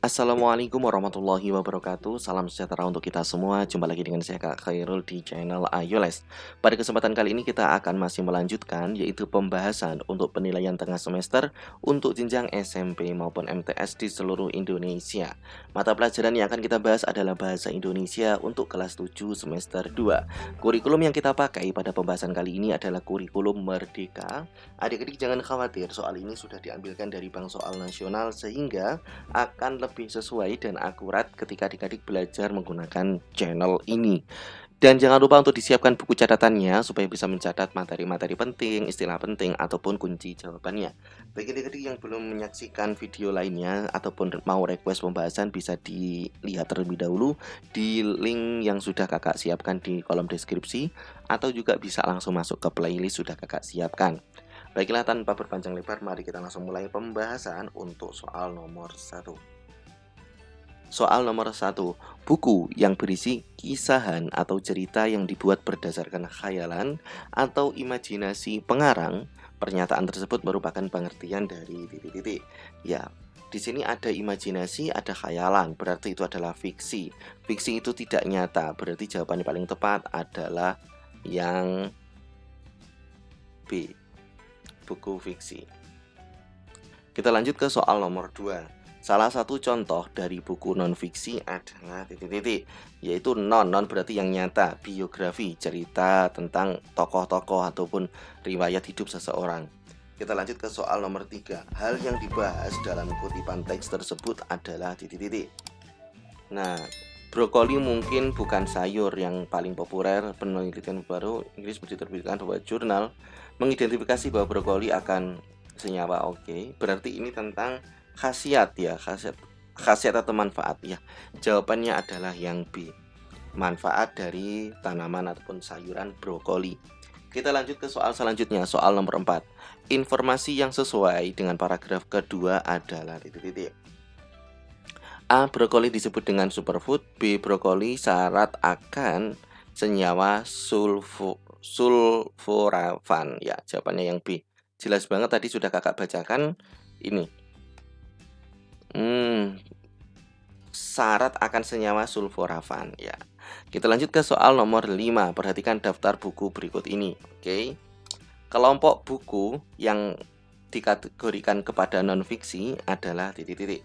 Assalamualaikum warahmatullahi wabarakatuh. Salam sejahtera untuk kita semua. Jumpa lagi dengan saya Kak Khairul di channel Ayo Les. Pada kesempatan kali ini kita akan masih melanjutkan yaitu pembahasan untuk penilaian tengah semester untuk jenjang SMP maupun MTS di seluruh Indonesia. Mata pelajaran yang akan kita bahas adalah Bahasa Indonesia untuk kelas 7 semester 2. Kurikulum yang kita pakai pada pembahasan kali ini adalah kurikulum Merdeka. Adik-adik jangan khawatir, soal ini sudah diambilkan dari Bank Soal Nasional sehingga akan lebih sesuai dan akurat ketika adik-adik belajar menggunakan channel ini. Dan jangan lupa untuk disiapkan buku catatannya supaya bisa mencatat materi-materi penting, istilah penting, ataupun kunci jawabannya. Bagi adik-adik yang belum menyaksikan video lainnya ataupun mau request pembahasan bisa dilihat terlebih dahulu di link yang sudah kakak siapkan di kolom deskripsi, atau juga bisa langsung masuk ke playlist sudah kakak siapkan. Baiklah, tanpa berpanjang lebar, mari kita langsung mulai pembahasan untuk soal nomor 1. Soal nomor 1, buku yang berisi kisahan atau cerita yang dibuat berdasarkan khayalan atau imajinasi pengarang. Pernyataan tersebut merupakan pengertian dari titik-titik. Ya, di sini ada imajinasi, ada khayalan, berarti itu adalah fiksi. Fiksi itu tidak nyata, berarti jawabannya paling tepat adalah yang B, buku fiksi. Kita lanjut ke soal nomor 2. Salah satu contoh dari buku non-fiksi adalah titik-titik, yaitu non berarti yang nyata, biografi, cerita tentang tokoh-tokoh ataupun riwayat hidup seseorang. Kita lanjut ke soal nomor 3. Hal yang dibahas dalam kutipan teks tersebut adalah titik-titik. Nah, brokoli mungkin bukan sayur yang paling populer. Penelitian baru Inggris diterbitkan bahwa jurnal mengidentifikasi bahwa brokoli akan senyawa. Oke, berarti ini tentang khasiat ya, khasiat atau manfaat ya. Jawabannya adalah yang B, manfaat dari tanaman ataupun sayuran brokoli. Kita lanjut ke soal selanjutnya, soal nomor 4. Informasi yang sesuai dengan paragraf kedua adalah titik-titik. A. Brokoli disebut dengan superfood. B. Brokoli syarat akan senyawa sulforafan. Ya, jawabannya yang B. Jelas banget tadi sudah kakak bacakan ini. Syarat akan senyawa sulforafan ya. Kita lanjut ke soal nomor 5. Perhatikan daftar buku berikut ini. Oke. Kelompok buku yang dikategorikan kepada non-fiksi adalah titik-titik.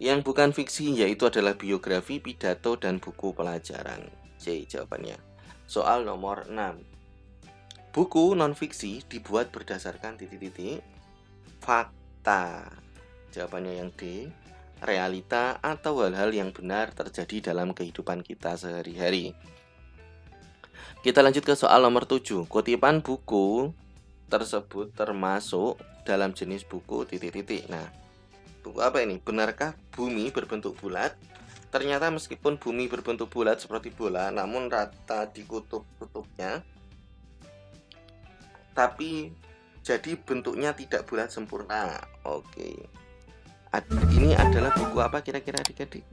Yang bukan fiksi yaitu adalah biografi, pidato, dan buku pelajaran. C jawabannya. Soal nomor 6. Buku non-fiksi dibuat berdasarkan titik-titik fakta. Jawabannya yang D, realita atau hal-hal yang benar terjadi dalam kehidupan kita sehari-hari. Kita lanjut ke soal nomor 7. Kutipan buku tersebut termasuk dalam jenis buku titik-titik. Nah, buku apa ini? Benarkah bumi berbentuk bulat? Ternyata meskipun bumi berbentuk bulat seperti bola, namun rata di kutub-kutubnya, tapi jadi bentuknya tidak bulat sempurna. Oke. Ini adalah buku apa kira-kira adik-adik?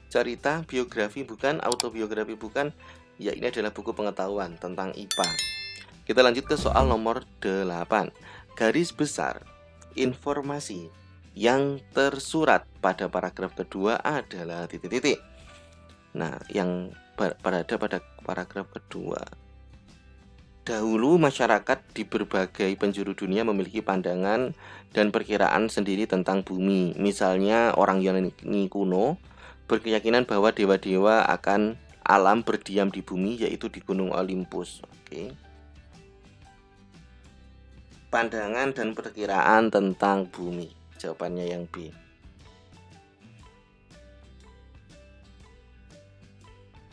Cerita, biografi bukan, autobiografi bukan. Ya, ini adalah buku pengetahuan tentang IPA. Kita lanjut ke soal nomor 8. Garis besar informasi yang tersurat pada paragraf kedua adalah titik-titik. Nah, yang berada pada paragraf kedua. Dahulu masyarakat di berbagai penjuru dunia memiliki pandangan dan perkiraan sendiri tentang bumi. Misalnya orang Yunani kuno berkeyakinan bahwa dewa-dewa akan alam berdiam di bumi, yaitu di Gunung Olympus. Oke. Pandangan dan perkiraan tentang bumi. Jawabannya yang B.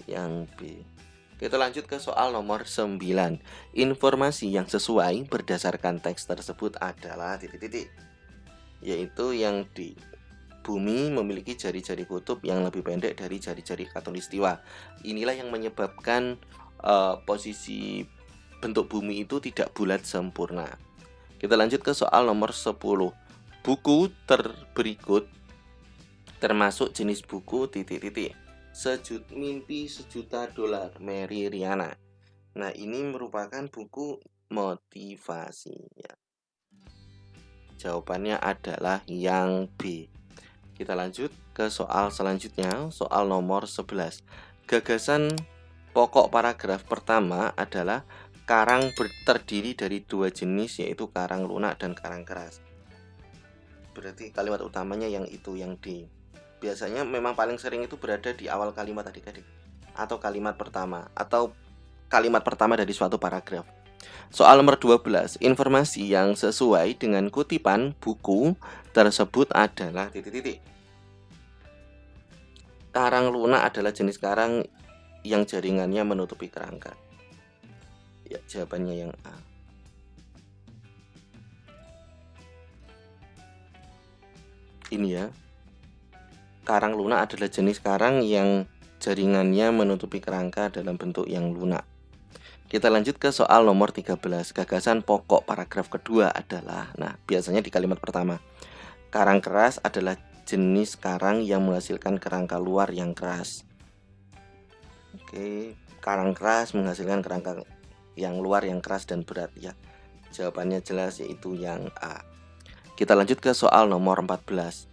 Yang B. Kita lanjut ke soal nomor 9. Informasi yang sesuai berdasarkan teks tersebut adalah titik-titik, yaitu yang D. Bumi memiliki jari-jari kutub yang lebih pendek dari jari-jari khatulistiwa. Inilah yang menyebabkan posisi bentuk bumi itu tidak bulat sempurna. Kita lanjut ke soal nomor 10. Buku berikut termasuk jenis buku titik-titik. Mimpi Sejuta Dolar, Mary Riana. Nah, ini merupakan buku motivasi ya. Jawabannya adalah yang B. Kita lanjut ke soal selanjutnya, soal nomor 11. Gagasan pokok paragraf pertama adalah karang terdiri dari dua jenis, yaitu karang lunak dan karang keras. Berarti kalimat utamanya yang itu, yang D. Biasanya memang paling sering itu berada di awal kalimat adik-adik, atau kalimat pertama, atau kalimat pertama dari suatu paragraf. Soal nomor 12, informasi yang sesuai dengan kutipan buku tersebut adalah titik-titik. Karang lunak adalah jenis karang yang jaringannya menutupi kerangka. Ya, jawabannya yang A. Ini ya. Karang lunak adalah jenis karang yang jaringannya menutupi kerangka dalam bentuk yang lunak. Kita lanjut ke soal nomor 13. Gagasan pokok paragraf kedua adalah, nah biasanya di kalimat pertama, karang keras adalah jenis karang yang menghasilkan kerangka luar yang keras. Oke, karang keras menghasilkan kerangka yang luar yang keras dan berat ya. Jawabannya jelas, yaitu yang A. Kita lanjut ke soal nomor 14.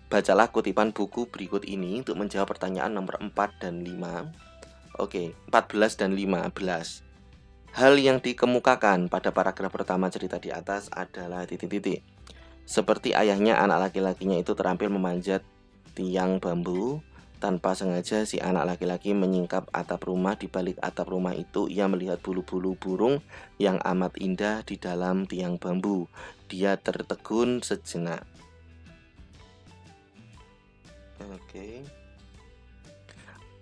Bacalah kutipan buku berikut ini untuk menjawab pertanyaan nomor 4 dan 5. Oke, 14 dan 15. Hal yang dikemukakan pada paragraf pertama cerita di atas adalah titik-titik. Seperti ayahnya, anak laki-lakinya itu terampil memanjat tiang bambu. Tanpa sengaja si anak laki-laki menyingkap atap rumah. Di balik atap rumah itu ia melihat bulu-bulu burung yang amat indah di dalam tiang bambu. Dia tertegun sejenak. Oke.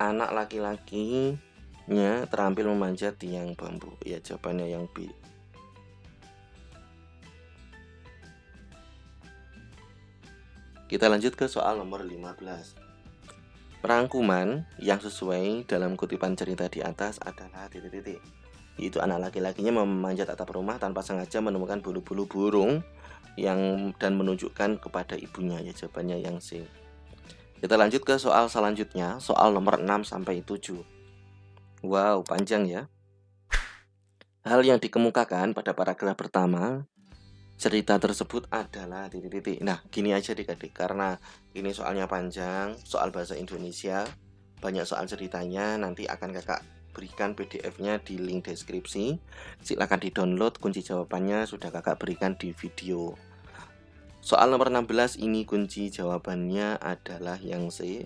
Anak laki-lakinya terampil memanjat tiang bambu. Ya, jawabannya yang B. Kita lanjut ke soal nomor 15. Rangkuman yang sesuai dalam kutipan cerita di atas adalah titik-titik. Yaitu anak laki-lakinya memanjat atap rumah tanpa sengaja menemukan bulu-bulu burung dan menunjukkan kepada ibunya. Ya, jawabannya yang C. Kita lanjut ke soal selanjutnya, soal nomor 6 sampai 7. Wow, panjang ya. Hal yang dikemukakan pada paragraf pertama cerita tersebut adalah titik-titik. Nah, gini aja adik-adik, karena ini soalnya panjang, soal bahasa Indonesia, banyak soal ceritanya, nanti akan kakak berikan PDF-nya di link deskripsi. Silakan di-download, kunci jawabannya sudah kakak berikan di video. Soal nomor 16 ini kunci jawabannya adalah yang C.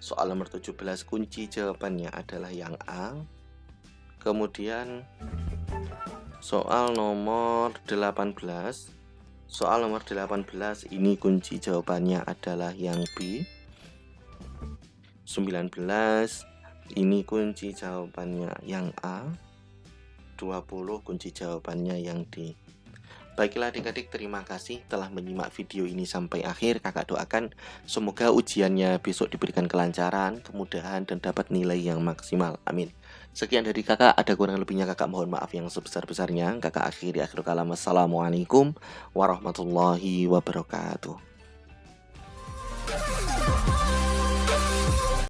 Soal nomor 17 kunci jawabannya adalah yang A. Kemudian soal nomor 18. Soal nomor 18 ini kunci jawabannya adalah yang B. 19 ini kunci jawabannya yang A. 20 kunci jawabannya yang D. Baiklah adik-adik, terima kasih telah menyimak video ini sampai akhir. Kakak doakan semoga ujiannya besok diberikan kelancaran, kemudahan, dan dapat nilai yang maksimal. Amin. Sekian dari kakak, ada kurang lebihnya kakak mohon maaf yang sebesar-besarnya. Kakak akhiri akhir kalam. Assalamualaikum warahmatullahi wabarakatuh.